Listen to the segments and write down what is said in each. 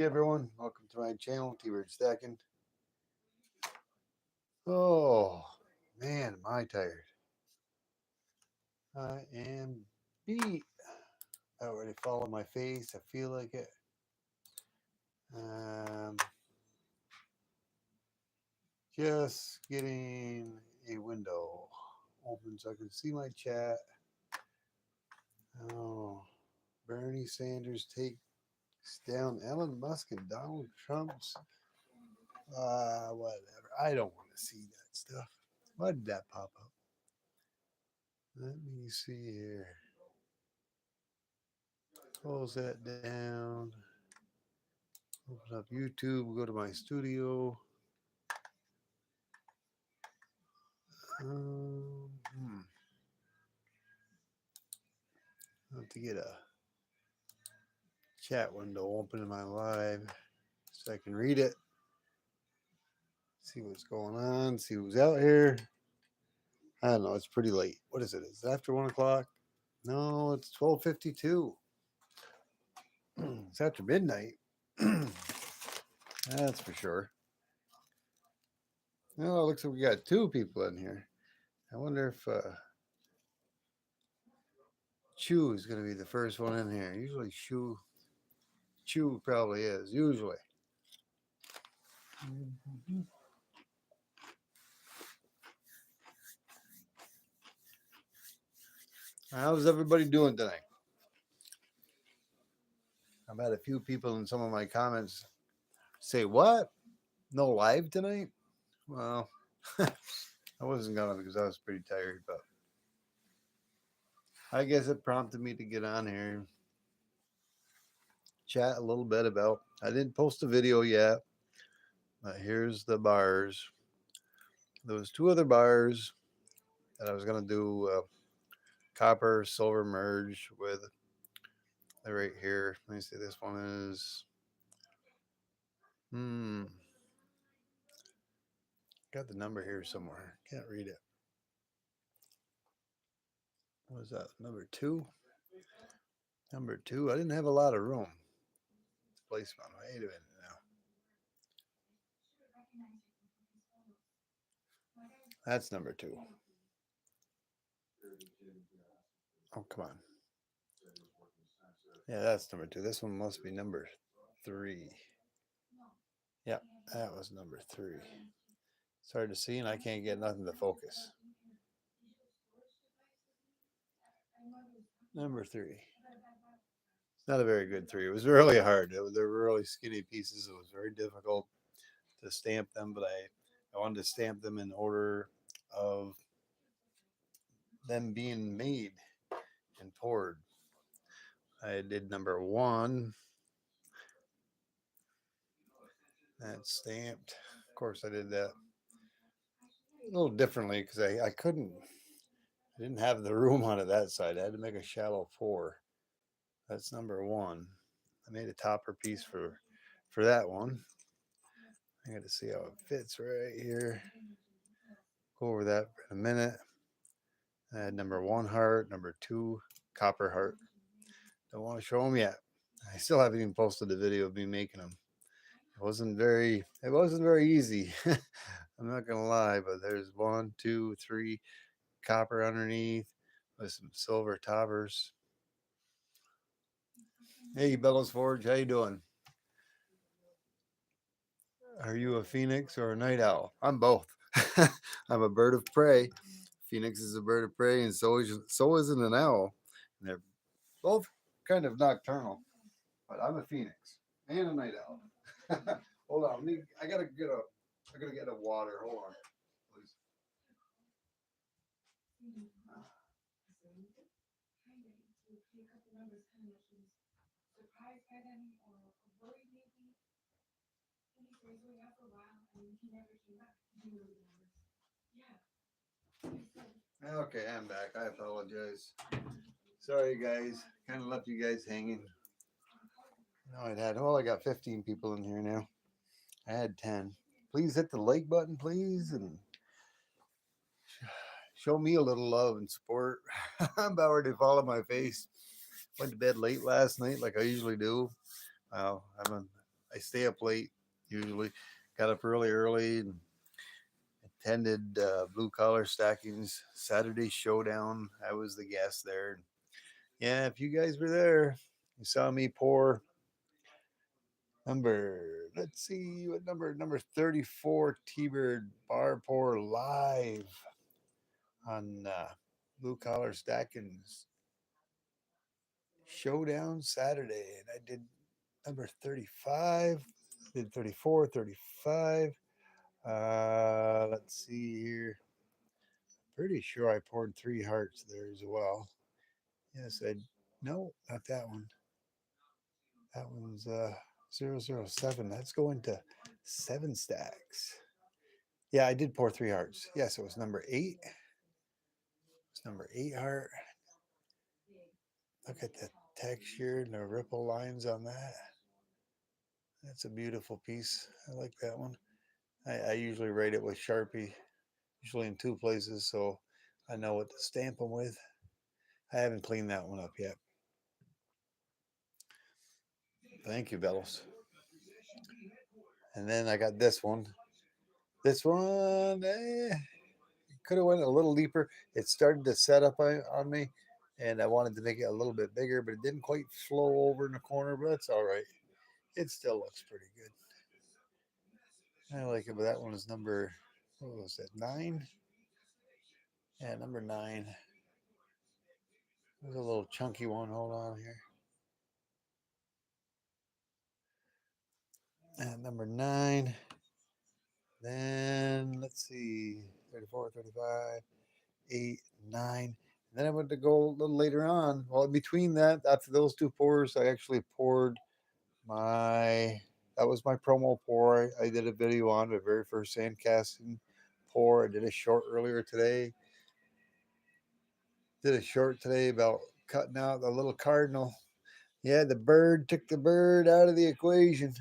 Hey everyone, welcome to my channel, T-Bird Stacking. Oh man, am I tired. I am beat. I already fall on my face. I feel like it. Um, just getting a window open so I can see my chat. Oh, Bernie Sanders takes down Elon Musk and Donald Trump's. Whatever. I don't want to see that stuff. Why did that pop up? Let me see here. Close that down. Open up YouTube. Go to my studio. Hmm. I have to get a chat window open in my live so I can read it. See what's going on. See who's out here. I don't know. It's pretty late. What is it? Is it after 1 o'clock? No, it's 12:52. It's after midnight. That's for sure. Oh, it looks like we got two people in here. I wonder if Chew is going to be the first one in here. Usually Chew probably is. Usually. How's everybody doing tonight? I've had a few people in some of my comments say, "What? No live tonight?" Well, I wasn't going because I was pretty tired, but I guess it prompted me to get on here, chat a little bit about. I didn't post a video yet, but here's the bars. There was two other bars that I was going to do copper silver merge with. They're right here. Let me see. This one is got the number here somewhere. Can't read it. What was that? Number two? Number two. I didn't have a lot of room. Placement. Wait a minute now. That's number two. Oh, come on. Yeah, that's number two. This one must be number three. Yep, that was number three. It's hard to see, and I can't get nothing to focus. Number three. It's not a very good three. It was really hard. They were really skinny pieces. It was very difficult to stamp them, but I wanted to stamp them in order of them being made and poured. I did number one. That's stamped. Of course, I did that a little differently because I didn't have the room on it that side. I had to make a shallow pour. That's number one. I made a topper piece for that one. I got to see how it fits right here. Go over that in a minute. I had number one heart, number two copper heart. Don't want to show them yet. I still haven't even posted the video of me making them. It wasn't very easy. I'm not gonna lie, but there's 1, 2, 3 copper underneath with some silver toppers. Hey, Bellows Forge, how you doing? Are you a phoenix or a night owl? I'm both. I'm a bird of prey. Phoenix is a bird of prey, and so is an owl. And they're both kind of nocturnal, but I'm a phoenix and a night owl. Hold on, I gotta get a water. Hold on, please. Okay, I'm back. I apologize. Sorry, guys. Kind of left you guys hanging. No, I got 15 people in here now. I had 10. Please hit the like button, please, and show me a little love and support. I'm about ready to fall on my face. Went to bed late last night, like I usually do. Well, I stay up late usually. Got up early and attended Blue Collar Stacking's Saturday Showdown. I was the guest there. Yeah, if you guys were there, you saw me pour let's see, what number 34 T-Bird bar pour live on Blue Collar Stacking's Showdown Saturday. And I did number 35, did 34, 35. Let's see here. Pretty sure I poured three hearts there as well. Yes, I no, not that one. That one's 007. That's going to seven stacks. Yeah, I did pour three hearts. Yes, it was number eight. It's number eight heart. Look at the texture and the ripple lines on that. That's a beautiful piece. I like that one. I usually rate it with Sharpie, usually in two places, so I know what to stamp them with. I haven't cleaned that one up yet. Thank you, Bellows. And then I got this one. This one could have went a little deeper. It started to set up on me, and I wanted to make it a little bit bigger, but it didn't quite flow over in the corner. But that's all right. It still looks pretty good. I like it, but that one is number, what was that, 9? Yeah, number 9. There's a little chunky one. Hold on here. And number 9. Then let's see, 34, 35, 8, 9. And then I went to go a little later on. Well, in between that, after those two pours, I actually poured that was my promo pour. I did a video on my very first sand casting pour. I did a short earlier today. Did a short today about cutting out the little cardinal. Yeah, the bird took the bird out of the equation.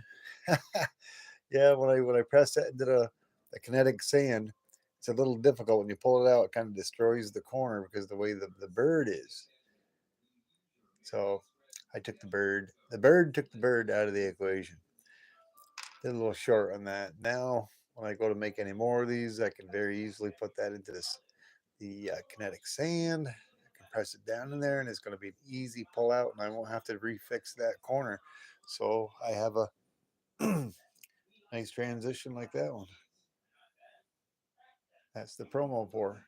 Yeah, when I press that into the kinetic sand, it's a little difficult when you pull it out. It kind of destroys the corner because the way the bird is. So I took the bird. The bird took the bird out of the equation. Did a little short on that. Now, when I go to make any more of these, I can very easily put that into the kinetic sand. I can press it down in there, and it's going to be an easy pull out, and I won't have to refix that corner. So I have a nice transition like that one. That's the promo pour.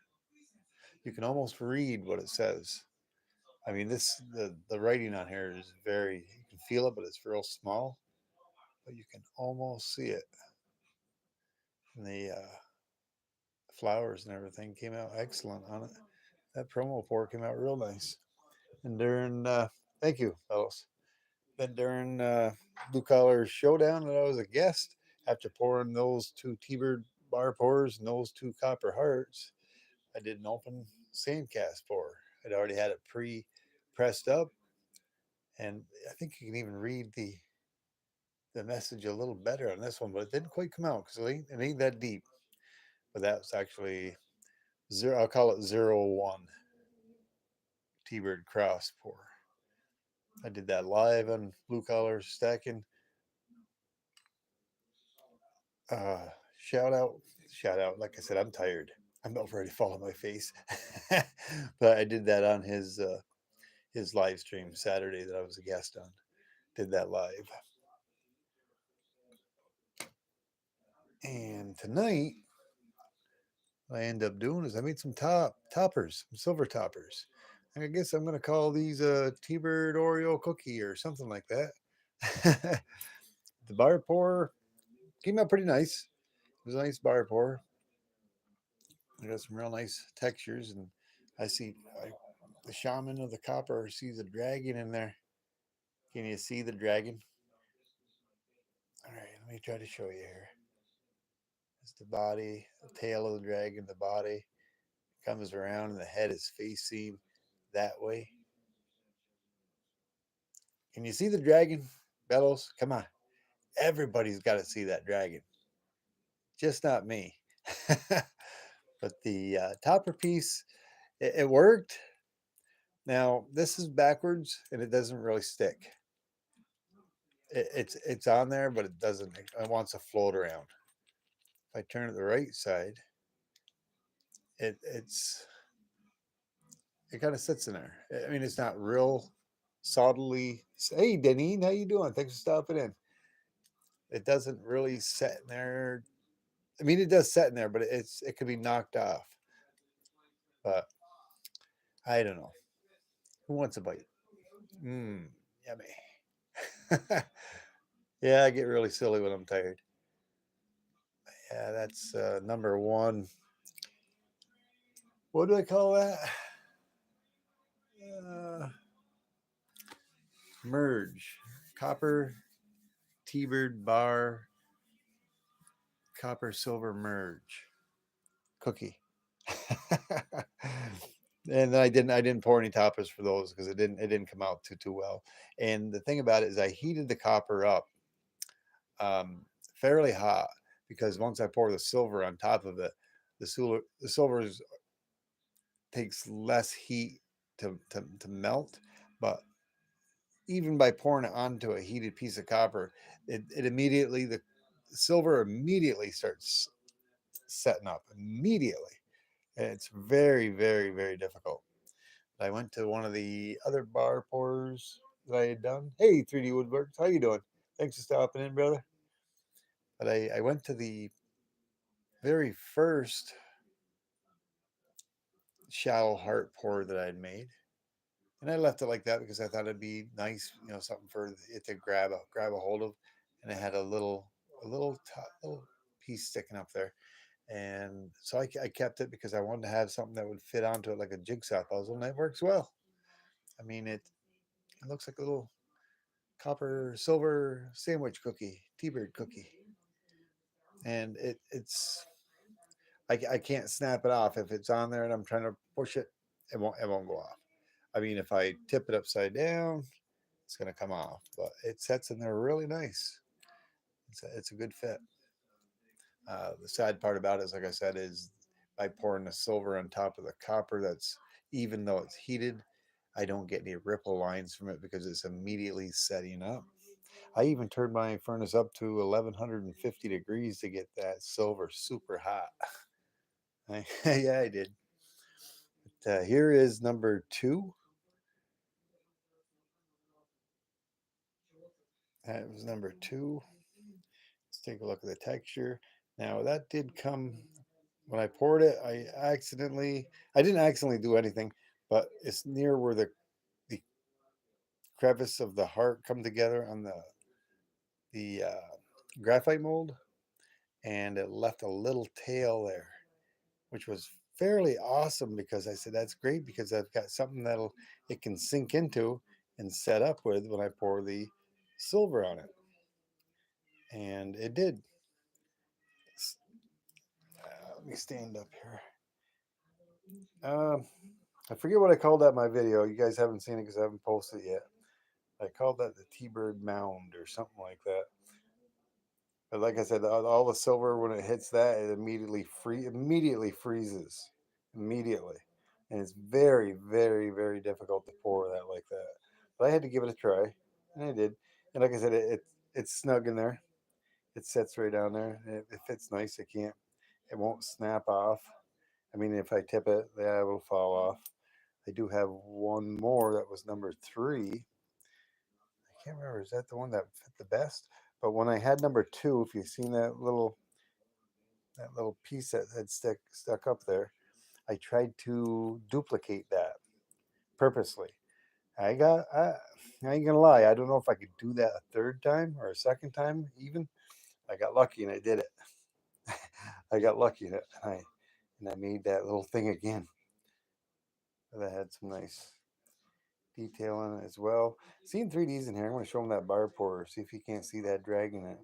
You can almost read what it says. I mean, the writing on here is very, you can feel it, but it's real small, but you can almost see it. And the flowers and everything came out excellent on it. That promo pour came out real nice. And during, thank you, fellas. Then during Blue Collar Showdown, that I was a guest, after pouring those two T-Bird bar pours and those two copper hearts, I did an open sandcast pour. I'd already had it pre-pressed up, and I think you can even read the message a little better on this one, but it didn't quite come out because it ain't that deep. But that was actually zero. I'll call it 01 T-Bird cross pour. I did that live on Blue Collar Stacking. Uh, shout out, shout out. Like I said, I'm tired. I'm about ready to fall on my face. But I did that on his live stream Saturday that I was a guest on. Did that live. And tonight, what I end up doing is I made some toppers, some silver toppers. And I guess I'm gonna call these T-Bird Oreo cookie or something like that. The bar pour came out pretty nice. It was a nice bar pour. I got some real nice textures, and I see the shaman of the copper sees a dragon in there. Can you see the dragon? All right, let me try to show you here. It's the body, the tail of the dragon, the body comes around, and the head is facing that way. Can you see the dragon, Bellows? Come on. Everybody's got to see that dragon, just not me. But the topper piece, it worked. Now, this is backwards and it doesn't really stick. it's on there, but it doesn't. It wants to float around. If I turn it the right side, it's it kind of sits in there. I mean, it's not real solidly. Hey, Deneen, how you doing? Thanks for stopping in. It doesn't really set in there. I mean, it does set in there, but it could be knocked off. But I don't know. Who wants a bite? Mmm, yummy. Yeah, I get really silly when I'm tired. Yeah, that's number one. What do I call that? Uh, merge. Copper, T-Bird bar, copper silver merge cookie. And I didn't pour any toppers for those because it didn't come out too well. And the thing about it is I heated the copper up fairly hot because once I pour the silver on top of it, the silver takes less heat to melt, but even by pouring it onto a heated piece of copper, it immediately the silver immediately starts setting up immediately. And it's very, very, very difficult. I went to one of the other bar pours that I had done. Hey, 3D Woodworks, how you doing? Thanks for stopping in, brother. But I went to the very first shallow heart pour that I'd made, and I left it like that because I thought it'd be nice, something for it to grab a hold of, and it had a little piece sticking up there, and so I kept it because I wanted to have something that would fit onto it like a jigsaw puzzle, and it works well. I mean, it looks like a little copper silver sandwich cookie, T-bird cookie, and I can't snap it off if it's on there and I'm trying to push it. It won't go off. I mean, if I tip it upside down, it's gonna come off, but it sets in there really nice. It's a good fit. The sad part about it is, like I said, is by pouring the silver on top of the copper. That's even though it's heated, I don't get any ripple lines from it because it's immediately setting up. I even turned my furnace up to 1150 degrees to get that silver super hot. Yeah, I did. But, here is number two. That was number two. Let's take a look at the texture. Now that did come when I poured it. I didn't accidentally do anything, but it's near where the crevice of the heart come together on the graphite mold, and it left a little tail there, which was fairly awesome because I said that's great because I've got something it can sink into and set up with when I pour the silver on it, and it did. Let me stand up here. Um, I forget what I called that in my video. You guys haven't seen it because I haven't posted it yet. I called that the T-bird mound or something like that. But like I said, all the silver when it hits that, it immediately freezes, immediately, and it's very, very, very difficult to pour that like that. But I had to give it a try, and I did. And like I said, it's snug in there. It sits right down there. It fits nice. It won't snap off. I mean, if I tip it, yeah, it will fall off. I do have one more that was number three. I can't remember. Is that the one that fit the best? But when I had number two, if you've seen that little piece that had stuck up there, I tried to duplicate that purposely. I ain't gonna lie. I don't know if I could do that a third time or a second time even. I got lucky and I did it. I got lucky and I made that little thing again. That had some nice detail in it as well. Seeing 3Ds in here, I'm going to show him that bar pourer, see if you can't see that dragging it.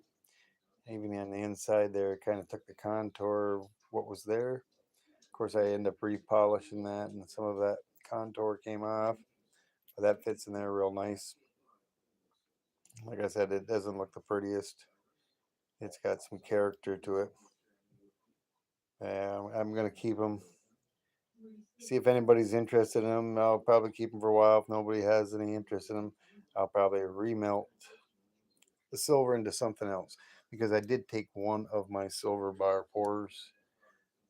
Even on the inside there, it kind of took the contour of what was there. Of course, I end up repolishing that, and some of that contour came off. But that fits in there real nice. Like I said, it doesn't look the prettiest. It's got some character to it. I'm going to keep them. See if anybody's interested in them. I'll probably keep them for a while. If nobody has any interest in them, I'll probably remelt the silver into something else, because I did take one of my silver bar pours,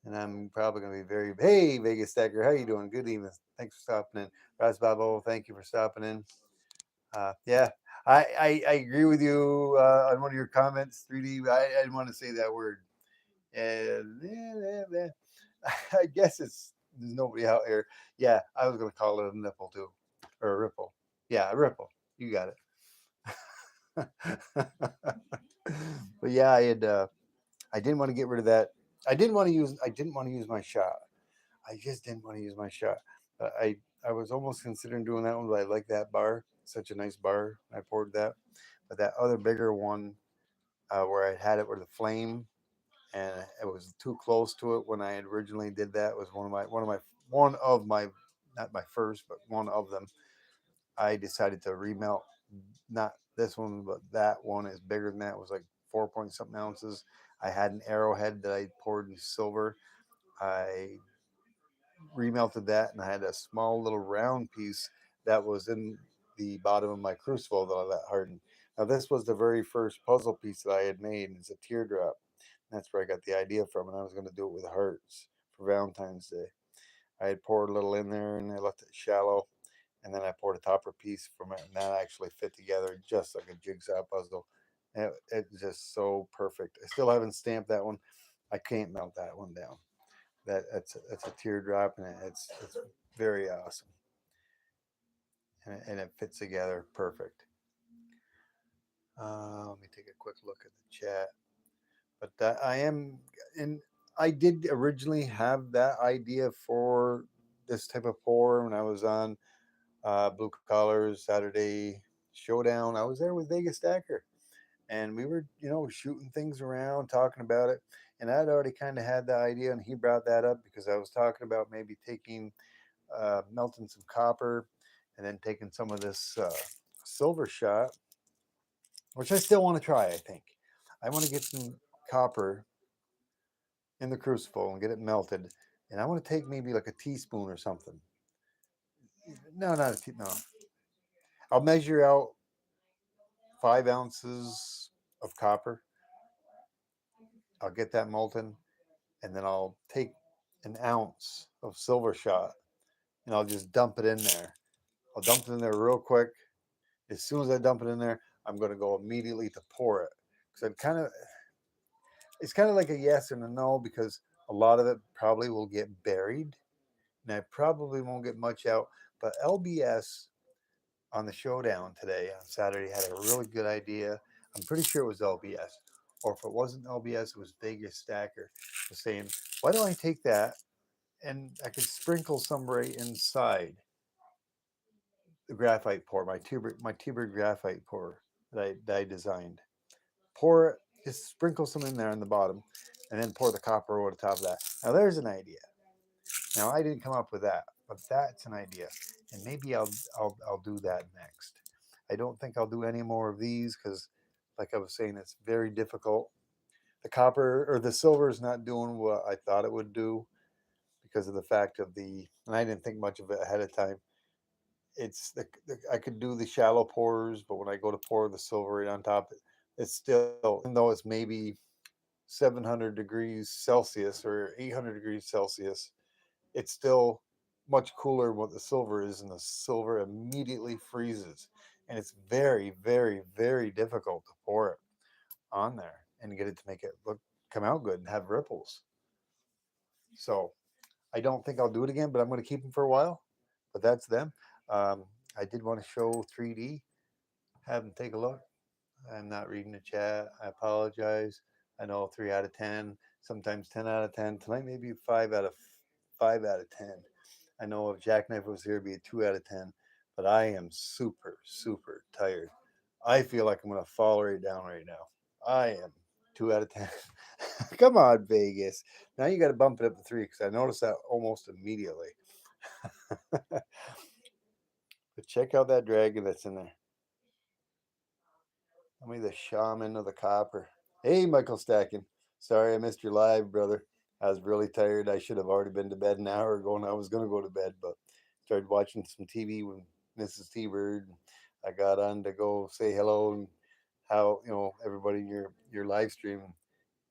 and I'm probably going to be very, hey, Vegas Stacker, how you doing? Good evening. Thanks for stopping in. Raz Babo, thank you for stopping in. Yeah, I agree with you on one of your comments, 3D. I didn't want to say that word. And I guess there's nobody out here. Yeah, I was going to call it a nipple too, or a ripple. Yeah, a ripple. You got it. But yeah, I didn't want to get rid of that. I didn't want to use my shot. I just didn't want to use my shot. I was almost considering doing that one, but I like that bar. Such a nice bar. I poured that. But that other bigger one, where I had it with the flame, and it was too close to it when I had originally did that, was one of my, not my first, but one of them. I decided to remelt, not this one, but that one is bigger than that. It was like 4 point something ounces. I had an arrowhead that I poured in silver. I remelted that, and I had a small little round piece that was in the bottom of my crucible that I let harden. Now, this was the very first puzzle piece that I had made. It's a teardrop. That's where I got the idea from, and I was going to do it with hearts for Valentine's Day. I had poured a little in there, and I left it shallow, and then I poured a topper piece from it, and that actually fit together just like a jigsaw puzzle. And it's just so perfect. I still haven't stamped that one. I can't melt that one down. That's a teardrop, and it's very awesome, and it fits together perfect. Let me take a quick look at the chat. But I am, and I did originally have that idea for this type of pour when I was on Blue Collars Saturday Showdown. I was there with Vegas Stacker, and we were, shooting things around, talking about it. And I'd already kind of had the idea, and he brought that up because I was talking about maybe taking, melting some copper, and then taking some of this silver shot, which I still want to try. I think I want to get some copper in the crucible and get it melted, and I want to take maybe like a teaspoon or something. No, not a tea. No, I'll measure out 5 ounces of copper. I'll get that molten, and then I'll take an ounce of silver shot, and I'll just dump it in there. I'll dump it in there real quick. As soon as I dump it in there, I'm going to go immediately to pour it, because it's kind of like a yes and a no, because a lot of it probably will get buried, and I probably won't get much out. But LBS on the showdown today on Saturday had a really good idea. I'm pretty sure it was LBS, or if it wasn't LBS, it was Vegas Stacker, was saying, "Why don't I take that and I could sprinkle some right inside the graphite pour, my T-bird graphite pour that I designed. Pour it, just sprinkle some in there on the bottom, and then pour the copper over the top of that." Now there's an idea. Now I didn't come up with that, but that's an idea, and maybe I'll do that next. I don't think I'll do any more of these because, like I was saying, it's very difficult. The copper or the silver is not doing what I thought it would do because of the fact of and I didn't think much of it ahead of time. It's I could do the shallow pours, but when I go to pour the silver right on top, it's still, even though it's maybe 700 degrees Celsius or 800 degrees Celsius, it's still much cooler than what the silver is, and the silver immediately freezes. And it's very, very, very difficult to pour it on there and get it to make it come out good and have ripples. So I don't think I'll do it again, but I'm going to keep them for a while. But that's them. Um, I did want to show 3D, have them take a look. I'm not reading the chat. I apologize. I know 3 out of 10, sometimes 10 out of 10. Tonight maybe 5 out of 10. I know if Jackknife was here, it'd be a 2 out of 10. But I am super, super tired. I feel like I'm gonna fall right down right now. I am 2 out of 10. Come on, Vegas. Now you got to bump it up to 3, because I noticed that almost immediately. But check out that dragon that's in there. Tell me the shaman of the copper. Hey, Michael Stacking. Sorry I missed your live, brother. I was really tired. I should have already been to bed an hour ago, and I was going to go to bed, but started watching some TV with Mrs. T-Bird. I got on to go say hello and how everybody in your live stream,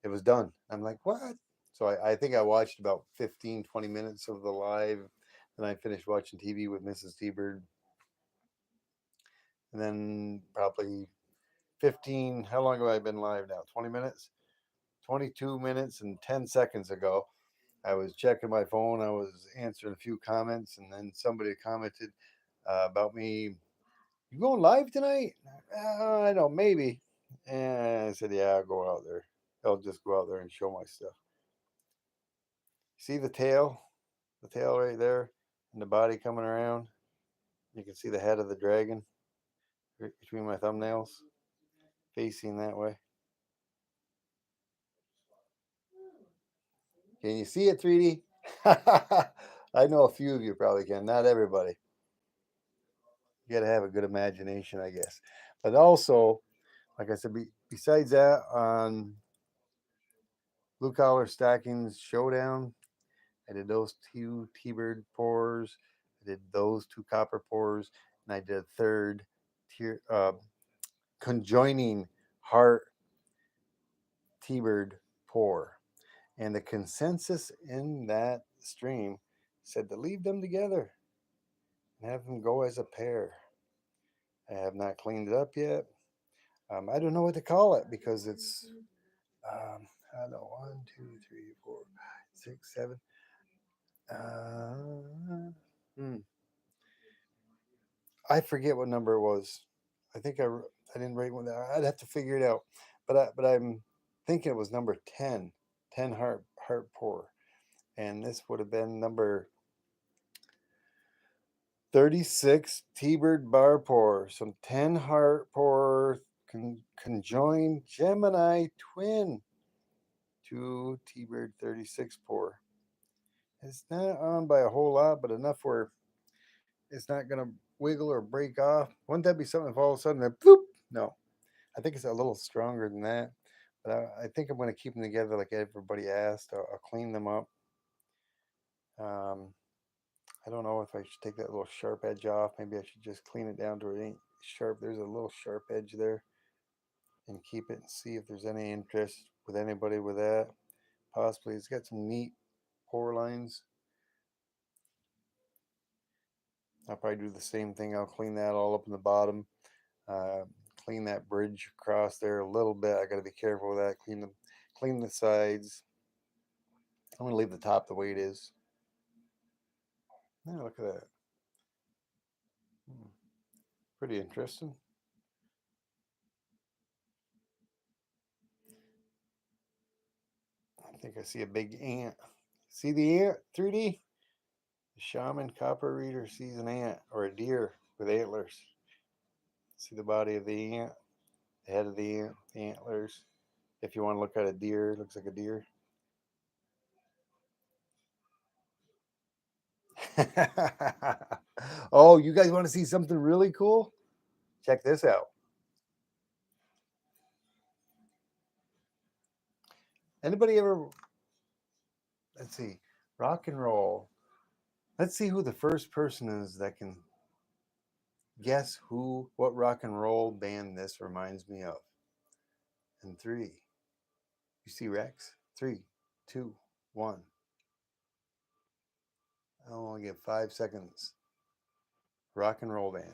it was done. I'm like, what? So I think I watched about 15, 20 minutes of the live, and I finished watching TV with Mrs. T-Bird, and then probably 15. How long have I been live now? 20 minutes. 22 minutes and 10 seconds ago, I was checking my phone. I was answering a few comments, and then somebody commented about me. You going live tonight? I don't, maybe. And I said, yeah, I'll go out there. I'll just go out there and show my stuff. See the tail? The tail right there, and the body coming around. You can see the head of the dragon right between my thumbnails, facing that way. Can you see it, 3D? I know a few of you probably can, not everybody. You got to have a good imagination, I guess. But also, like I said, besides that, on Blue Collar Stackings Showdown, I did those two T-Bird pours. I did those two copper pours, and I did a third tier conjoining heart T-Bird pour. And the consensus in that stream said to leave them together and have them go as a pair. I have not cleaned it up yet. I don't know what to call it because it's I don't know, 1, 2, 3, 4, 5, 6, 7. Hmm. I forget what number it was. I think I didn't write one down. I'd have to figure it out. But I'm thinking it was number 10, 10 heart pour, and this would have been number 36 T-Bird bar pour. Some 10 heart pour conjoined Gemini twin to T-Bird 36 pour. It's not on by a whole lot, but enough where it's not going to wiggle or break off. Wouldn't that be something if all of a sudden, boop? No, I think it's a little stronger than that. But I think I'm going to keep them together like everybody asked. I'll clean them up. Um, I don't know if I should take that little sharp edge off. Maybe I should just clean it down to it ain't sharp. There's a little sharp edge there, and keep it and see if there's any interest with anybody with that. Possibly, it's got some neat pour lines. I'll probably do the same thing. I'll clean that all up in the bottom. Uh, Clean that bridge across there a little bit. I got to be careful with that. Clean the sides. I'm gonna leave the top the way it is. Yeah, look at that. Hmm, pretty interesting. I think I see a big ant. See the ant? 3D. The shaman copper reader sees an ant or a deer with antlers. See the body of the ant, the head of the ant, the antlers. If you want to look at a deer, it looks like a deer. Oh, you guys want to see something really cool? Check this out. Anybody ever, let's see, rock and roll. Let's see who the first person is that can guess what rock and roll band this reminds me of. And three, you see Rex? 3, 2, 1. I'll only give 5 seconds. Rock and roll band.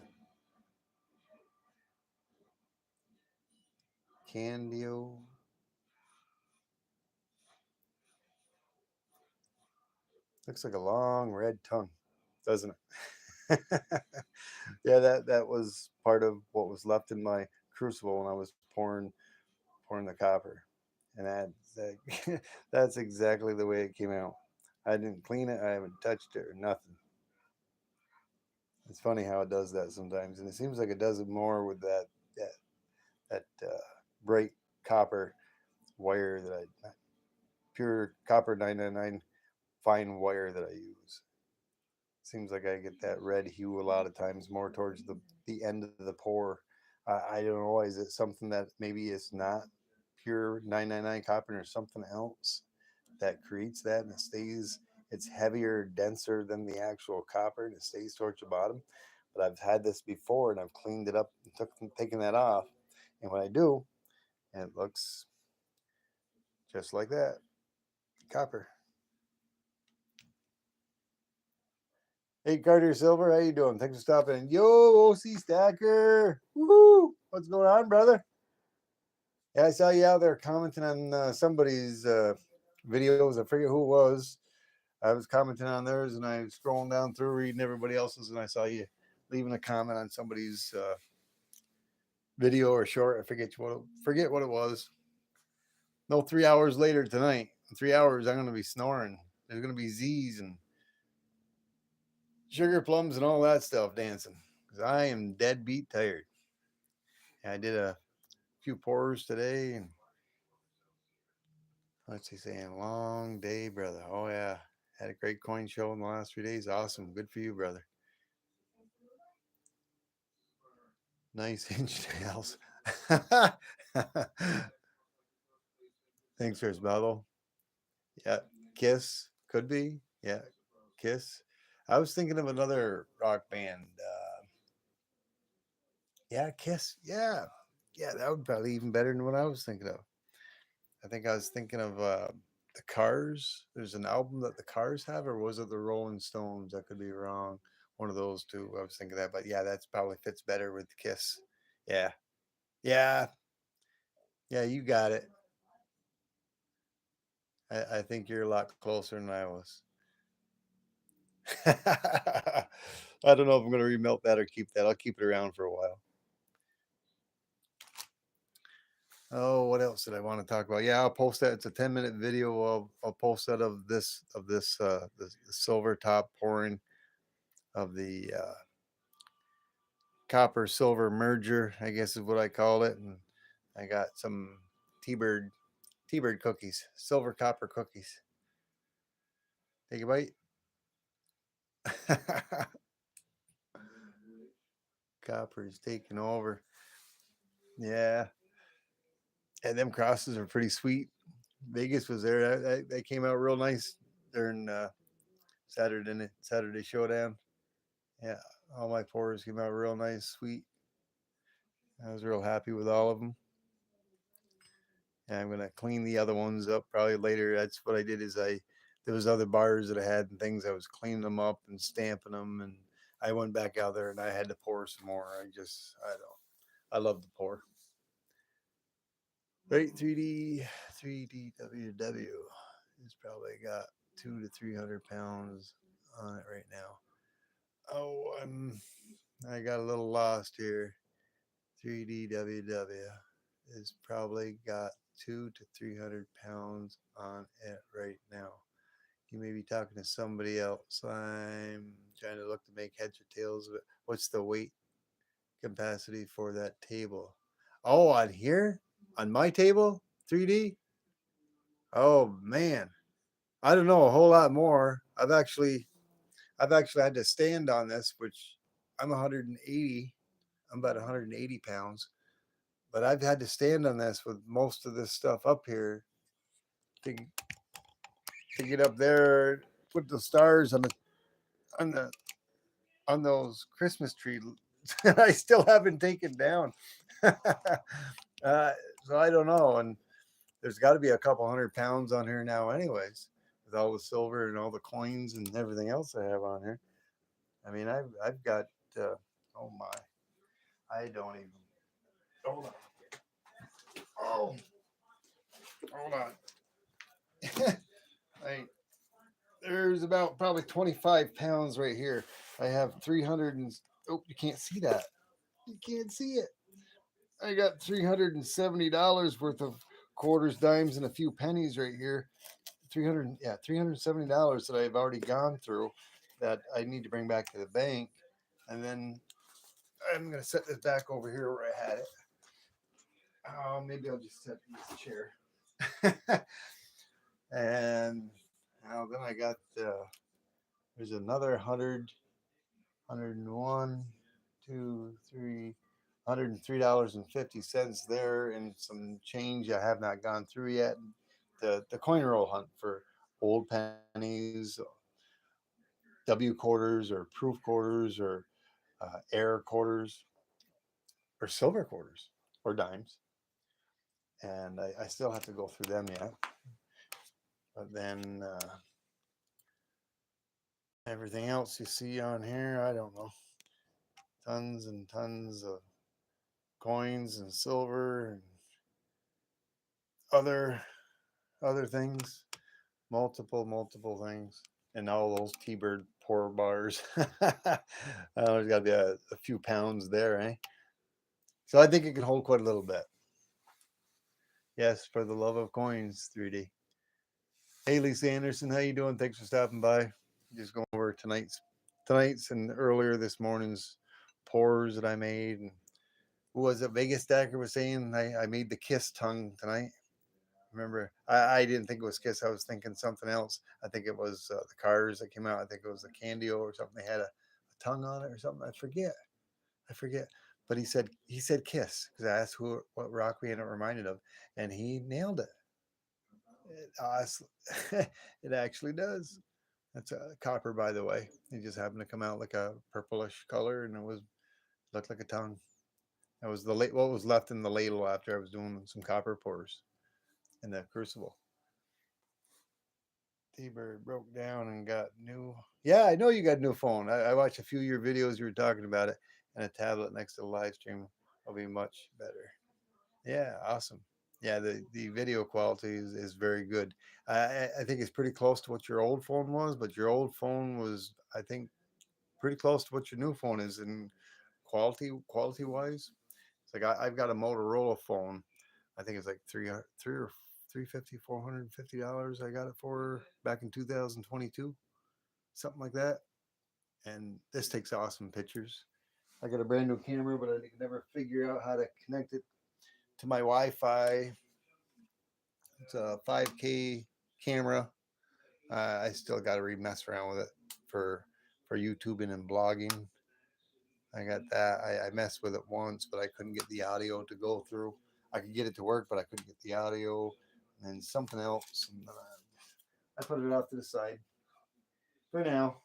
Candio. Looks like a long red tongue, doesn't it? Yeah, that was part of what was left in my crucible when I was pouring the copper, and that's exactly the way it came out. I didn't clean it. I haven't touched it or nothing. It's funny how it does that sometimes, and it seems like it does it more with that bright copper wire that I pure copper 999 fine wire that I use. Seems like I get that red hue a lot of times more towards the end of the pour. I don't know. Is it something that maybe is not pure 999 copper or something else that creates that and it stays? It's heavier, denser than the actual copper, and it stays towards the bottom. But I've had this before, and I've cleaned it up and taken that off, And when I do, it looks just like that. Copper. Hey, Carter Silver, how you doing? Thanks for stopping. Yo, OC Stacker. Woohoo! What's going on, brother? Yeah, I saw you out there commenting on somebody's videos. I forget who it was. I was commenting on theirs, and I was scrolling down through reading everybody else's, and I saw you leaving a comment on somebody's video or short. I forget what it was. No, 3 hours later tonight. In 3 hours, I'm going to be snoring. There's going to be Z's and sugar plums and all that stuff dancing because I am dead beat tired. I did a few pours today, and what's he saying? Long day, brother. Oh yeah, had a great coin show in the last 3 days. Awesome, good for you, brother. Nice hinge tails. Thanks for his bottle. Yeah, Kiss could be. Yeah, Kiss. I was thinking of another rock band. Yeah, Kiss. Yeah, yeah, that would probably even better than what I was thinking of. I think I was thinking of the Cars. There's an album that the Cars have, or was it the Rolling Stones? I could be wrong. One of those two. I was thinking that, but yeah, that's probably fits better with Kiss. Yeah, yeah, yeah. You got it. I think you're a lot closer than I was. I don't know if I'm going to remelt that or keep that. I'll keep it around for a while. Oh, what else did I want to talk about? Yeah, I'll post that. It's a 10-minute video. I'll post that of this the silver top pouring of the copper silver merger, I guess is what I call it. And I got some T-Bird cookies, silver copper cookies. Take a bite. Copper's taking over. Yeah. And them crosses are pretty sweet. Vegas was there. That came out real nice during Saturday Showdown. Yeah, all my pours came out real nice, sweet. I was real happy with all of them. And I'm gonna clean the other ones up probably later. That's what I did. Is there was other bars that I had and things. I was cleaning them up and stamping them, and I went back out there and I had to pour some more. I don't. I love to pour. Right, 3D WW has probably got 200 to 300 pounds on it right now. Oh, I got a little lost here. 3DWW has probably got 200 to 300 pounds on it right now. You may be talking to somebody else. I'm trying to look to make heads or tails of it. What's the weight capacity for that table? Oh, on here? On my table? 3D? Oh man. I don't know a whole lot more. I've actually had to stand on this, which I'm 180. I'm about 180 pounds, but I've had to stand on this with most of this stuff up here to, to get up there, put the stars on the on those Christmas trees. I still haven't taken down. So I don't know, and there's got to be a couple 100 pounds on here now, anyways, with all the silver and all the coins and everything else I have on here. I mean, I've got oh my, I don't even hold on. Oh, hold on. I there's about probably 25 pounds right here. I have 300 and oh, you can't see that. You can't see it. I got $370 worth of quarters, dimes, and a few pennies right here. 300, yeah, $370 that I've already gone through that I need to bring back to the bank, and then I'm gonna set this back over here where I had it. Oh, maybe I'll just set this chair. And now then I got there's another 101, two, three, $103.50 there, and some change I have not gone through yet. The coin roll hunt for old pennies, W quarters, or proof quarters, or air quarters, or silver quarters. or dimes, and I still have to go through them yet. But then everything else you see on here, I don't know, tons and tons of coins and silver and other things, multiple things, and all those T-Bird pour bars. There's got to be a few pounds there, eh? So I think it can hold quite a little bit. Yes, for the love of coins, 3D. Hey, Lisa Anderson, how you doing? Thanks for stopping by. Just going over tonight's and earlier this morning's pours that I made. And who was it? Vegas Stacker was saying I made the kiss tongue tonight. Remember, I didn't think it was kiss. I was thinking something else. I think it was the cars that came out. I think it was the Candio or something. They had a tongue on it or something. I forget. But he said kiss because I asked what rock band it reminded of, and he nailed it. It actually does. That's a copper, by the way. It just happened to come out like a purplish color, and looked like a tongue. That was what was left in the ladle after I was doing some copper pours in the crucible. T-Bird broke down and got new. Yeah, I know you got a new phone. I watched a few of your videos. You were talking about it, and a tablet next to the live stream will be much better. Yeah, awesome. Yeah, the video quality is very good. I think it's pretty close to what your old phone was, but your old phone was, I think, pretty close to what your new phone is in quality wise. It's like I've got a Motorola phone. I think it's like three or 350 $450. I got it for back in 2022, something like that. And this takes awesome pictures. I got a brand new camera, but I could never figure out how to connect it to my Wi-Fi. It's a 5K camera. I still got to mess around with it for YouTubing and blogging. I got that. I messed with it once, but I couldn't get the audio to go through. I could get it to work, but I couldn't get the audio. And then something else. And I put it off to the side for now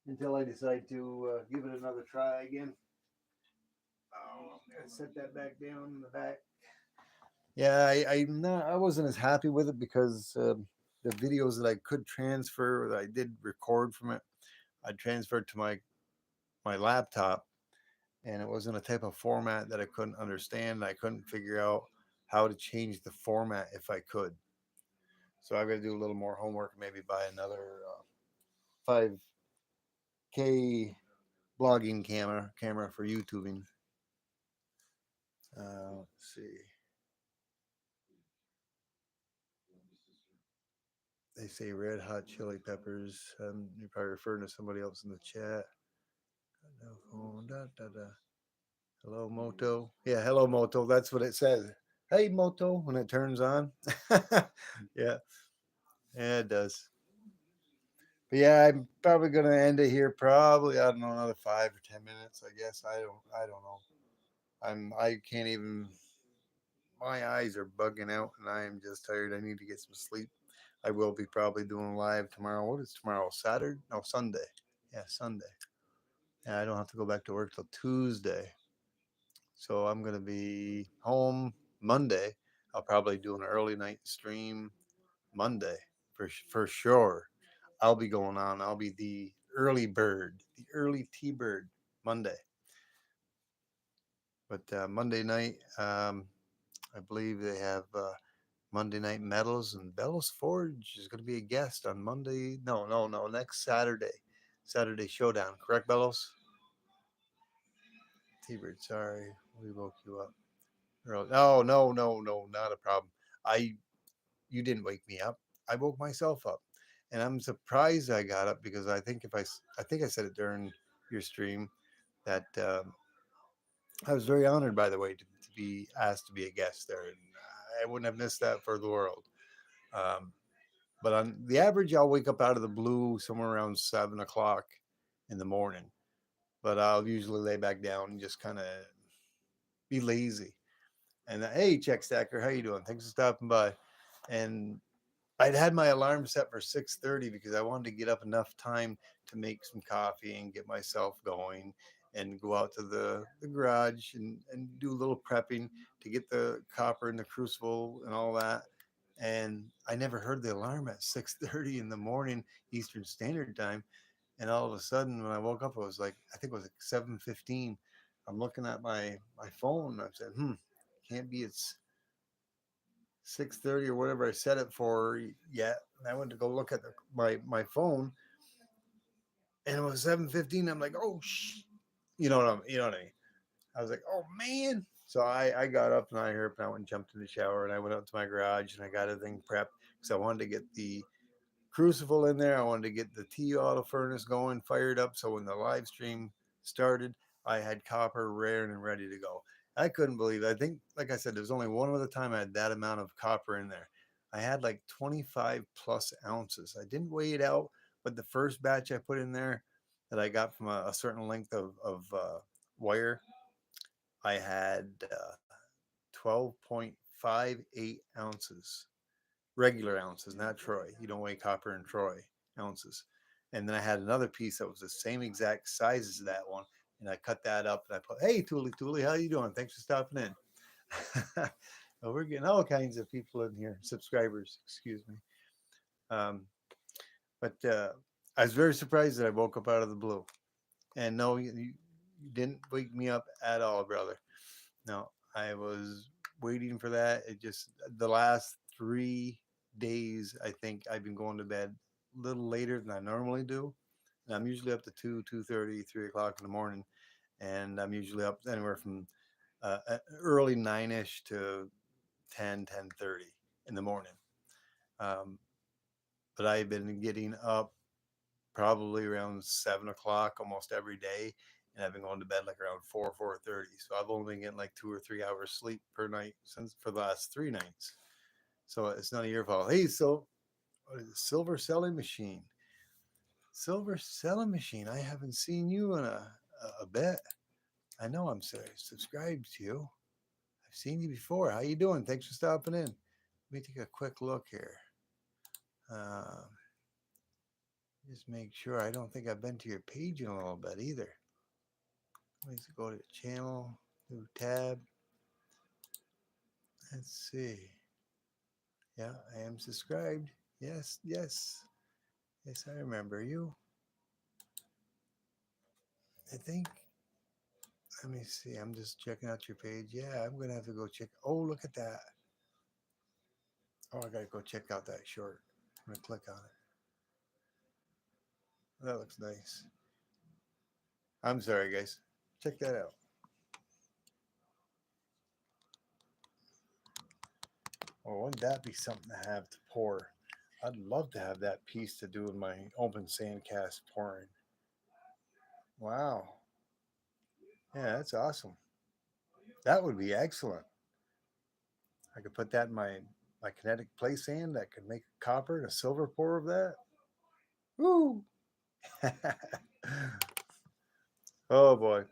until I decide to give it another try again. Oh, I'm gonna set that back down in the back. Yeah, I wasn't as happy with it because the videos that I could transfer, that I did record from it, I transferred to my laptop, and it was in a type of format that I couldn't understand. I couldn't figure out how to change the format if I could. So I've got to do a little more homework, maybe buy another 5K blogging camera for YouTubing. Let's see. They say red hot chili peppers. You're probably referring to somebody else in the chat. Hello, Moto. Yeah, hello, Moto. That's what it says. Hey, Moto, when it turns on. Yeah, yeah, it does. But yeah, I'm probably gonna end it here. Probably, I don't know, another 5 or 10 minutes. I guess I don't know. I can't even. My eyes are bugging out, and I am just tired. I need to get some sleep. I will be probably doing live tomorrow. What is tomorrow? Saturday? No, Sunday. Yeah, Sunday. And I don't have to go back to work till Tuesday. So I'm going to be home Monday. I'll probably do an early night stream Monday for sure. I'll be going on. I'll be the early bird, the early T-Bird Monday. But Monday night, I believe they have Monday Night Metals, and Bellows Forge is going to be a guest on Monday. No, next Saturday. Saturday Showdown. Correct, Bellows? T-Bird, sorry. We woke you up. No, not a problem. You didn't wake me up. I woke myself up, and I'm surprised I got up because I think I said it during your stream that I was very honored, by the way, to be asked to be a guest there, and I wouldn't have missed that for the world. But on the average, I'll wake up out of the blue somewhere around 7 o'clock in the morning. But I'll usually lay back down and just kind of be lazy. And hey, Check Stacker, how you doing? Thanks for stopping by. And I'd had my alarm set for 6:30 because I wanted to get up enough time to make some coffee and get myself going and go out to the garage and do a little prepping to get the copper in the crucible and all that. And I never heard the alarm at 6:30 in the morning Eastern Standard Time. And all of a sudden, when I woke up, it was like, I think it was like 7:15. I'm looking at my phone. I said, can't be it's 6:30 or whatever I set it for yet. And I went to go look at my phone, and it was 7:15. I'm like, oh you know what I mean. I was like, oh man. So I got up and I hurried up and I went and jumped in the shower and I went out to my garage and I got everything prepped because I wanted to get the crucible in there. I wanted to get the tea auto furnace going, fired up. So when the live stream started, I had copper raring and ready to go. I couldn't believe it. I think, like I said, there's only one other time I had that amount of copper in there. I had like 25 plus ounces. I didn't weigh it out, but the first batch I put in there that I got from a certain length of wire, I had 12.58 ounces, regular ounces, not Troy. You don't weigh copper in Troy ounces. And then I had another piece that was the same exact size as that one. And I cut that up and I put, hey, Tuli, how you doing? Thanks for stopping in. Well, we're getting all kinds of people in here, subscribers, excuse me. Um, but I was very surprised that I woke up out of the blue. And no, you didn't wake me up at all, brother. No, I was waiting for that. It just, the last 3 days, I think I've been going to bed a little later than I normally do. And I'm usually up to 2:30, 3 o'clock in the morning. And I'm usually up anywhere from early 9ish to 10:30 in the morning. Um, but I've been getting up probably around 7 o'clock almost every day, and I've been going to bed like around 4:30. So I've only been getting like 2 or 3 hours sleep per night since for the last 3 nights. So it's none of your fault. Hey, so what is it? Silver selling machine? Silver selling machine. I haven't seen you in a bit. I know I'm subscribed to you. I've seen you before. How you doing? Thanks for stopping in. Let me take a quick look here. Um, just make sure. I don't think I've been to your page in a little bit either. Let's go to the channel, new tab. Let's see. Yeah, I am subscribed. Yes, yes. Yes, I remember you. I think, let me see. I'm just checking out your page. Yeah, I'm going to have to go check. Oh, look at that. Oh, I got to go check out that short. I'm going to click on it. That looks nice. I'm sorry, guys. Check that out. Oh, wouldn't that be something to have to pour? I'd love to have that piece to do in my open sand cast pouring. Wow. Yeah, that's awesome. That would be excellent. I could put that in my kinetic play sand. I could make a copper and a silver pour of that. Woo! Oh boy,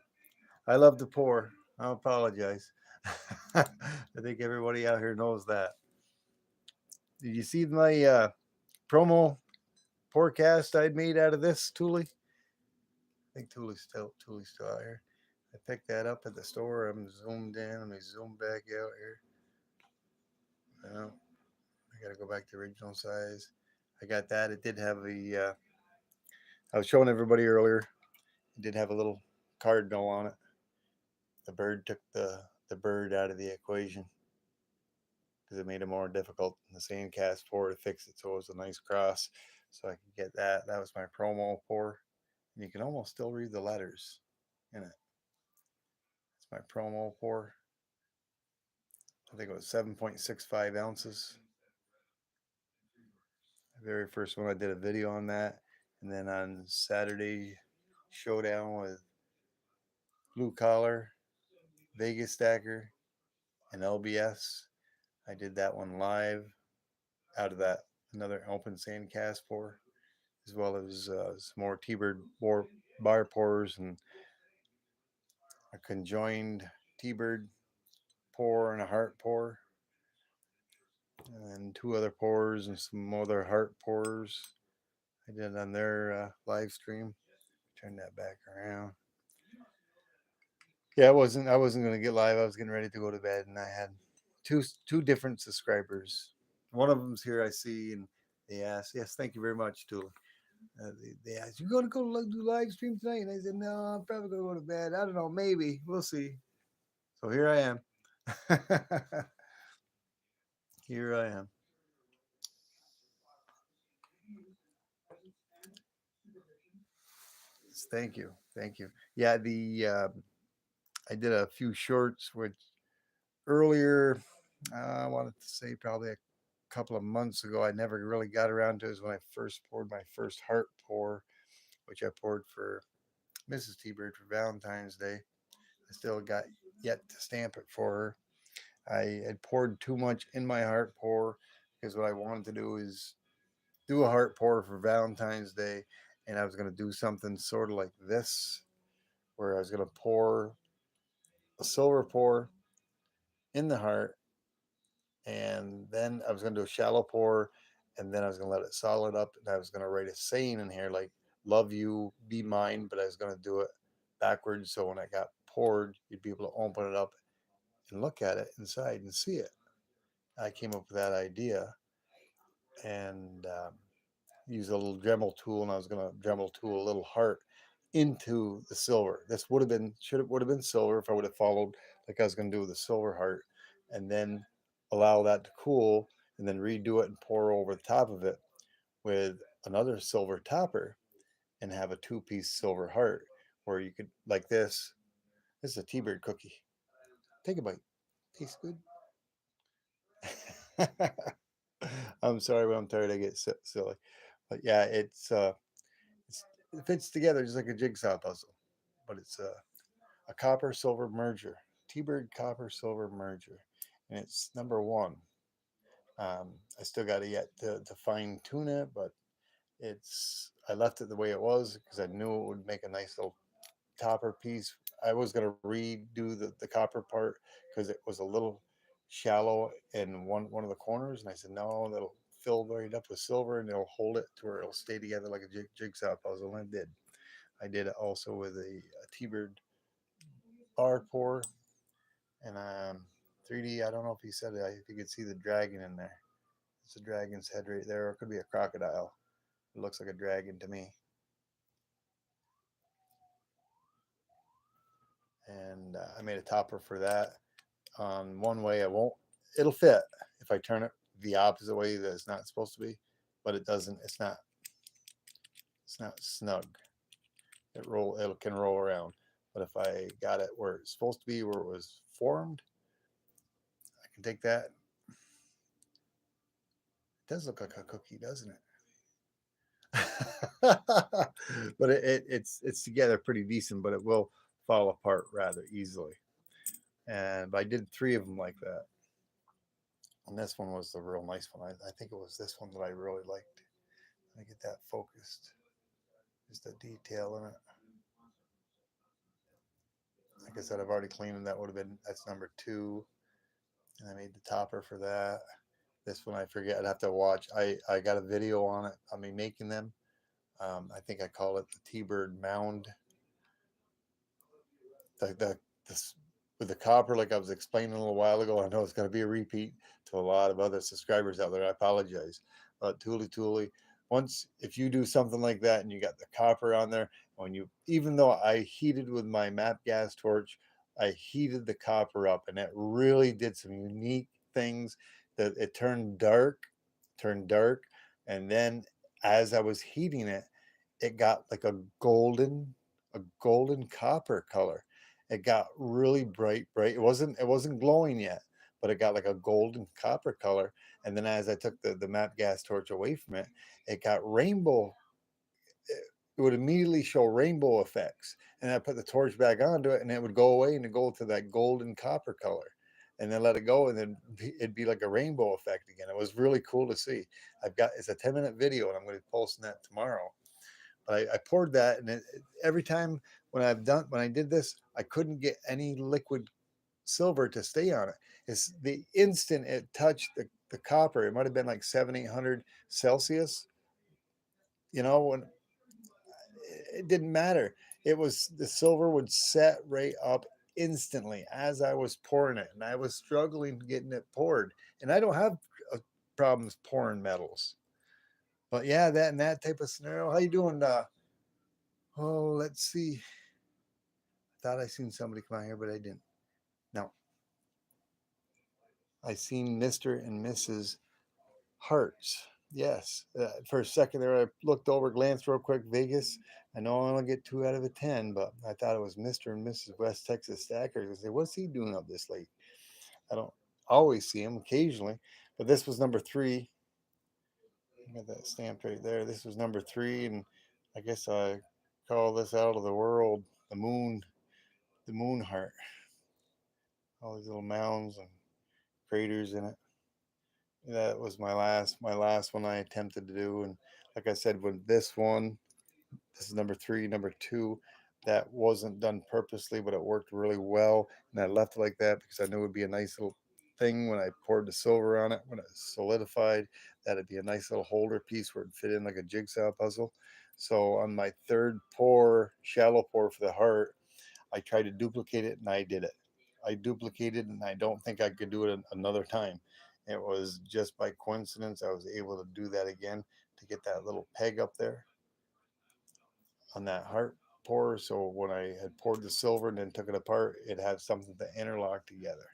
I love to pour. I apologize. I think everybody out here knows that. Did you see my promo forecast I'd made out of this, Thule? I think Thule's still out here. I picked that up at the store. I'm zoomed in. Let me zoom back out here. Well, I got to go back to original size. I got that. It did have a. I was showing everybody earlier. It did have a little cardinal on it. The bird took the bird out of the equation because it made it more difficult in the sand cast pour to fix it. So it was a nice cross. So I could get that. That was my promo pour. And you can almost still read the letters in it. It's my promo pour. I think it was 7.65 ounces. The very first one I did a video on that. And then on Saturday, Showdown with Blue Collar, Vegas Stacker, and LBS. I did that one live out of that another open sand cast pour, as well as some more T-Bird bar pours and a conjoined T-Bird pour and a heart pour, and then two other pours and some other heart pours I did on their live stream. Turn that back around. Yeah, I wasn't gonna get live. I was getting ready to go to bed, and I had two different subscribers. One of them's here, I see, and they asked, "Yes, thank you very much, Tula." They asked, "You gonna go do live stream tonight?" And I said, "No, I'm probably gonna go to bed. I don't know, maybe we'll see." So here I am. Here I am. Thank you, thank you. Yeah, the I did a few shorts which earlier. I wanted to say probably a couple of months ago. I never really got around to it. Is when I first poured my first heart pour, which I poured for Mrs. T Bird for Valentine's Day. I still got yet to stamp it for her. I had poured too much in my heart pour because what I wanted to do is do a heart pour for Valentine's Day, and I was going to do something sort of like this, where I was going to pour a silver pour in the heart, and then I was going to do a shallow pour, and then I was going to let it solid up, and I was going to write a saying in here like "Love you, be mine," but I was going to do it backwards, so when I got poured, you'd be able to open it up and look at it inside and see it. I came up with that idea, and use a little Dremel tool, and I was going to Dremel tool a little heart into the silver. This would have been silver if I would have followed like I was going to do with the silver heart, and then allow that to cool, and then redo it and pour over the top of it with another silver topper, and have a two-piece silver heart where you could like this. This is a T-Bird cookie. Take a bite. Tastes good. I'm sorry, but I'm tired. I get silly, but yeah, it fits together just like a jigsaw puzzle, but it's a copper silver merger, T-Bird copper silver merger, and it's number one. I still got to yet to fine tune it, but I left it the way it was because I knew it would make a nice little topper piece. I was going to redo the copper part because it was a little shallow in one of the corners, and I said no, that'll fill right up with silver and it'll hold it to where it'll stay together like a jigsaw puzzle, and it did. I did it also with a T-Bird bar pour, and 3D. I don't know if he said it. If you could see the dragon in there, it's a dragon's head right there, or it could be a crocodile. It looks like a dragon to me. And I made a topper for that. On one way, it won't. It'll fit if I turn it the opposite way that it's not supposed to be, but it doesn't. It's not. It's not snug. It can roll around. But if I got it where it's supposed to be, where it was formed, I can take that. It does look like a cookie, doesn't it? But it's together pretty decent, but it will fall apart rather easily. And but I did three of them like that, and this one was the real nice one. I think it was this one that I really liked. Let me get that focused. Just the detail in it. Like I said, I've already cleaned them. That's number two, and I made the topper for that. This one I forget. I'd have to watch. I got a video on it. On me making them. I think I call it the T-Bird Mound. This with the copper, like I was explaining a little while ago. I know it's going to be a repeat to a lot of other subscribers out there. I apologize. Tuli, once if you do something like that and you got the copper on there, when you even though I heated with my MAP gas torch, I heated the copper up, and it really did some unique things. That it turned dark, and then as I was heating it, it got like a golden copper color. It got really bright. It wasn't glowing yet, but it got like a golden copper color. And then as I took the MAP gas torch away from it, it got rainbow. It would immediately show rainbow effects. And I put the torch back onto it, and it would go away and go to that golden copper color. And then let it go, and then it'd be like a rainbow effect again. It was really cool to see. It's a 10-minute video, and I'm going to be posting that tomorrow. But I poured that, and every time when I did this, I couldn't get any liquid silver to stay on it. It's the instant it touched the copper. It might have been like 700-800 Celsius. When it didn't matter. It was the silver would set right up instantly as I was pouring it, and I was struggling getting it poured. And I don't have problems pouring metals, but yeah, that in that type of scenario. How you doing? Oh, let's see. Thought I seen somebody come out here, but I didn't. No, I seen Mister and Mrs. Hearts. Yes. For a second there, I looked over, glanced real quick. Vegas. I know I only get 2 out of 10, but I thought it was Mr. and Mrs. West Texas Stackers. I said, what's he doing up this late? I don't always see him, occasionally, but this was number 3. I got that stamped right there. This was number 3, and I guess I call this out of the world the moon heart. All these little mounds and craters in it. That was my last one I attempted to do, and like I said, when this is number 3, number 2, that wasn't done purposely, but it worked really well, and I left it like that because I knew it would be a nice little thing when I poured the silver on it. When it solidified, that'd be a nice little holder piece where it'd fit in like a jigsaw puzzle. So on my third pour, shallow pour for the heart, I tried to duplicate it, and I did it. I duplicated, and I don't think I could do it another time. It was just by coincidence I was able to do that again to get that little peg up there on that heart pour. So when I had poured the silver and then took it apart, it had something to interlock together,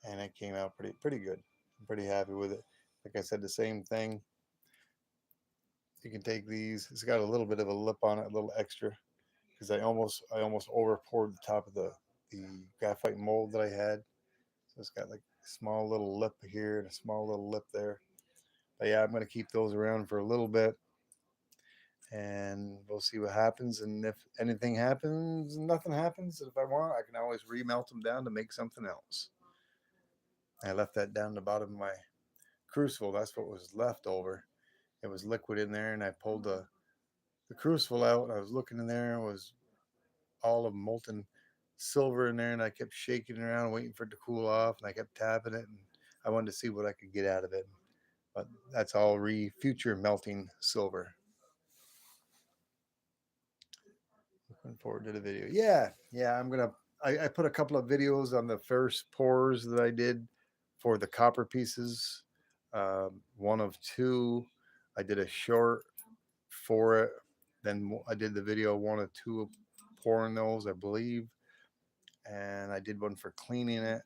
and it came out pretty good. I'm pretty happy with it. Like I said, the same thing. You can take these. It's got a little bit of a lip on it, a little extra, because I almost over poured the top of the graphite mold that I had. So it's got like a small little lip here and a small little lip there. But yeah, I'm gonna keep those around for a little bit, and we'll see what happens. And if anything happens, nothing happens. If I want, I can always remelt them down to make something else. I left that down the bottom of my crucible. That's what was left over. It was liquid in there, and I pulled the crucible out. And I was looking in there, and it was all of molten silver in there, and I kept shaking it around, waiting for it to cool off, and I kept tapping it, and I wanted to see what I could get out of it. But that's all future melting silver. Looking forward to the video. Yeah, I put a couple of videos on the first pours that I did for the copper pieces. One of 2. I did a short for it. Then I did the video 1 of 2 of pouring those, I believe. And I did one for cleaning it.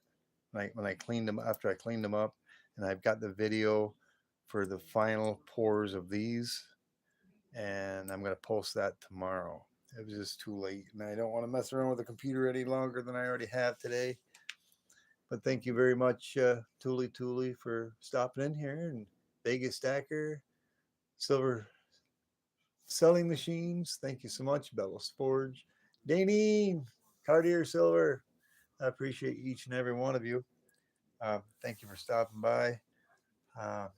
When I cleaned them, after I cleaned them up, and I've got the video for the final pours of these, and I'm going to post that tomorrow. It was just too late, and I don't want to mess around with the computer any longer than I already have today. But thank you very much, Thule, for stopping in here, and Vegas Stacker, Silver Selling Machines. Thank you so much, Bellows Forge, Danine, Cartier Silver. I appreciate each and every one of you. Thank you for stopping by. Uh,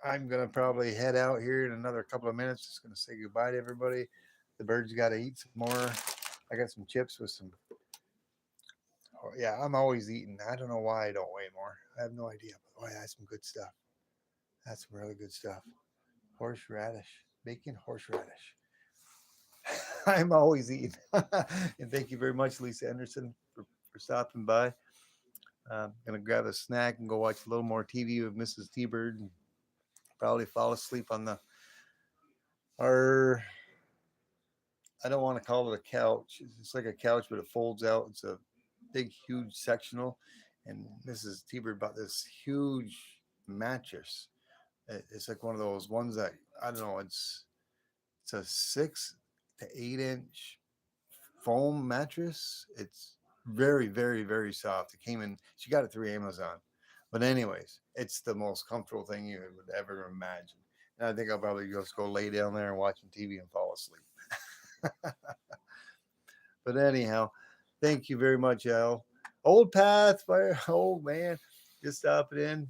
I'm going to probably head out here in another couple of minutes. Just going to say goodbye to everybody. The birds got to eat some more. I got some chips with some. Oh, yeah, I'm always eating. I don't know why I don't weigh more. I have no idea. But boy, that's some good stuff. That's some really good stuff. Horseradish, bacon, horseradish. I'm always eating. And thank you very much, Lisa Anderson, for stopping by. I'm going to grab a snack and go watch a little more TV with Mrs. T-Bird and probably fall asleep on our, I don't want to call it a couch. It's like a couch, but it folds out. It's a big, huge sectional. And Mrs. T-Bird bought this huge mattress. It's like one of those ones that, I don't know, it's a 6 to 8 inch foam mattress. It's very, very, very soft. It came in, she got it through Amazon. But anyways, it's the most comfortable thing you would ever imagine. And I think I'll probably just go lay down there and watching TV and fall asleep. But anyhow, thank you very much, Al. Old Path, fire, old man, just stopping in.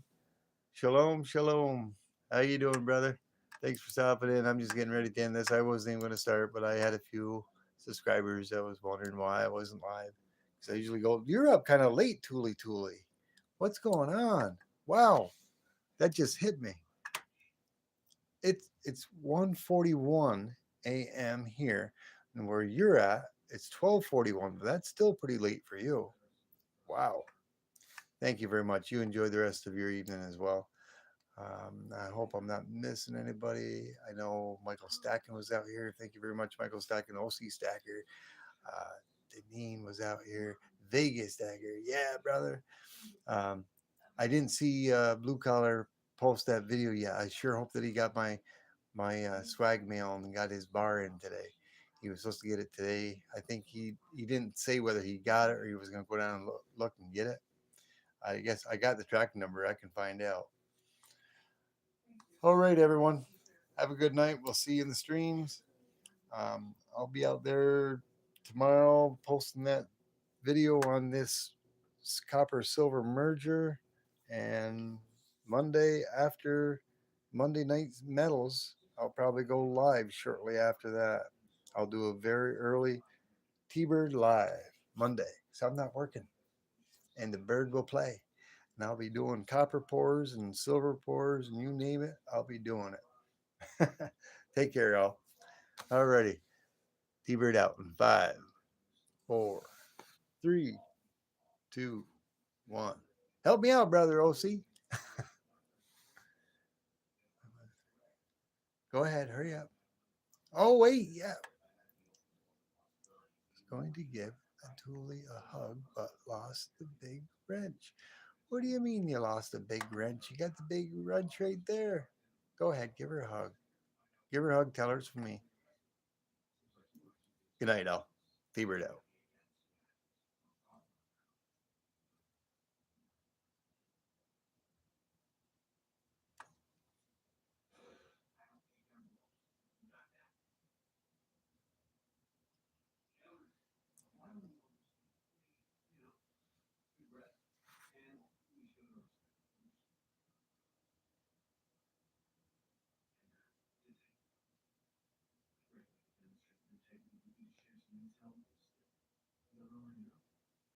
Shalom, shalom. How you doing, brother? Thanks for stopping in. I'm just getting ready to end this. I wasn't even going to start, but I had a few subscribers that was wondering why I wasn't live. Because I usually go, you're up kind of late, Thule. What's going on? Wow, that just hit me. It's 1:41 a.m. here, and where you're at, It's 12:41, but that's still pretty late for you. Wow. Thank you very much. You enjoy the rest of your evening as well. I hope I'm not missing anybody. I know Michael Stacken was out here. Thank you very much, Michael Stacken, OC Stacker. Deneen was out here. Vegas Stacker. Yeah, brother. Um, I didn't see Blue Collar post that video yet. I sure hope that he got my swag mail and got his bar in today. He was supposed to get it today. I think he didn't say whether he got it or he was going to go down and look and get it. I guess I got the tracking number. I can find out. All right, everyone. Have a good night. We'll see you in the streams. I'll be out there tomorrow posting that video on this copper silver merger. And Monday after Monday night's metals, I'll probably go live shortly after that. I'll do a very early T Bird live Monday. So I'm not working. And the bird will play. And I'll be doing copper pours and silver pours and you name it, I'll be doing it. Take care, y'all. Alrighty. T Bird out in 5, 4, 3, 2, 1. Help me out, brother OC. Go ahead, hurry up. Oh, wait, yeah. Going to give Thule a hug, but lost the big wrench. What do you mean you lost the big wrench? You got the big wrench right there. Go ahead, give her a hug. Give her a hug. Tell her it's from me. Good night, all. T-Bird out.